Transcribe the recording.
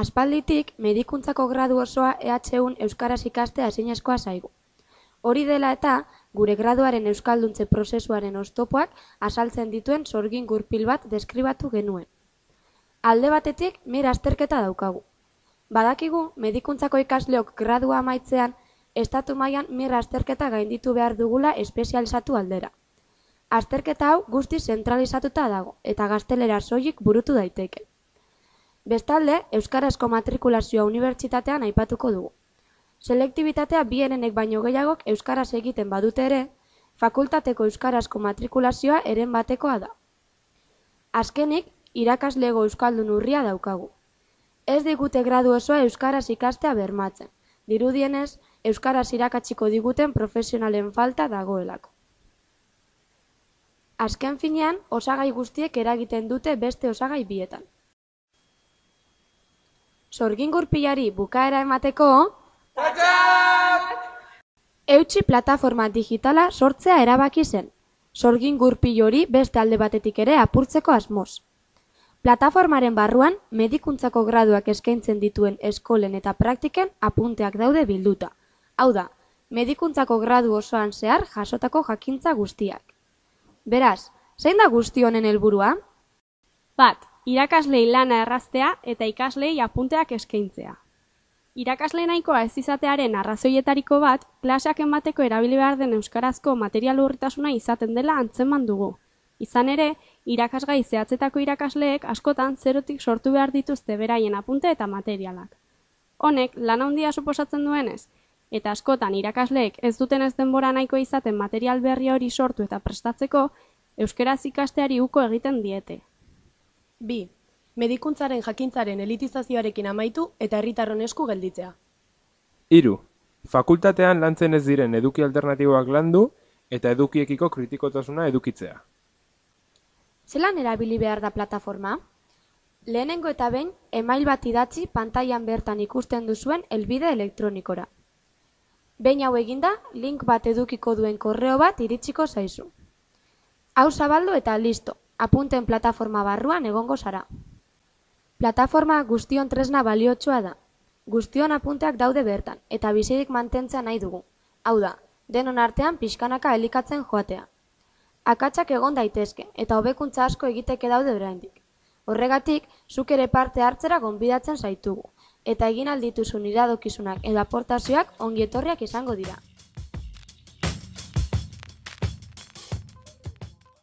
Aspalditik, medikuntzako gradu osoa EHUn euskaraz ikastea ezinezkoa zaigu. Hori dela eta, gure graduaren euskalduntze prozesuaren oztopoak azaltzen dituen sorgin gurpil bat deskribatu genuen. Alde batetik, mir azterketa daukagu. Badakigu, medikuntzako ikasleok gradua amaitzean, estatu mailan mir azterketa gainditu behar dugula espezializatu aldera. Azterketa hau guztiz zentralizatuta dago, eta gaztelera soilik burutu daiteke. Bestalde, euskarazko matrikulazioa unibertsitatean aipatuko dugu. Selektibitatea bierenek baino gehiagok euskaraz egiten badute ere, fakultateko euskarazko matrikulazioa eren batekoa da. Azkenik, irakaslego euskaldun urria daukagu. Ez digute gradu osoa euskaraz ikastea bermatzen, dirudienez, euskaraz irakatsiko diguten profesionalen falta dagoelako. Azken finean, osagai guztiek eragiten dute beste osagai bietan. Sorgin gurpilari bukaera emateko, Eutsi plataforma digitala sortzea erabaki zen, sorgin gurpil hori beste alde batetik ere apurtzeko asmoz. Plataformaren barruan, medikuntzako graduak eskaintzen dituen eskolen eta praktiken apunteak daude bilduta. Hau da, medikuntzako gradu osoan zehar jasotako jakintza guztiak. Beraz, zein da guzti honen helburua? Bat, irakaslei lana erraztea eta ikaslei apunteak eskaintzea. Irakasle nahikoa ez izatearen arrazoietariko bat, klaseak emateko erabili behar den euskarazko material urritasuna izaten dela antzeman dugu. Izan ere, irakasgai zehatzetako irakasleek askotan zerotik sortu behar dituzte beraien apunte eta materialak. Honek, lan handia suposatzen duenez, eta askotan irakasleek ez duten ez denbora nahiko izaten material berri hori sortu eta prestatzeko, euskaraz ikasteari uko egiten diete. 2. Medikuntzaren jakintzaren elitizazioarekin amaitu eta herritarron esku gelditzea. 3. Fakultatean lantzen ez diren eduki alternatiboak landu eta edukiekiko kritikotasuna edukitzea. Zelan erabili behar da plataforma? Lehenengo eta behin, email bat idatzi pantailan bertan ikusten duzuen helbide elektronikora. Behin hau eginda, link bat edukiko duen korreo bat iritsiko zaizu. Hau zabaldu eta listo, apunten plataforma barruan egongo zara. Plataforma guztion tresna baliotsua da. Guztion apunteak daude bertan, eta bizirik mantentzea nahi dugu. Hau da, denon artean pixkanaka elikatzen joatea. Akatsak egon daitezke, eta hobekuntza asko egiteke daude oraindik. Horregatik, zuk ere parte hartzera gonbidatzen zaitugu, eta egin aldituzun iradokizunak edo aportazioak ongi etorriak izango dira.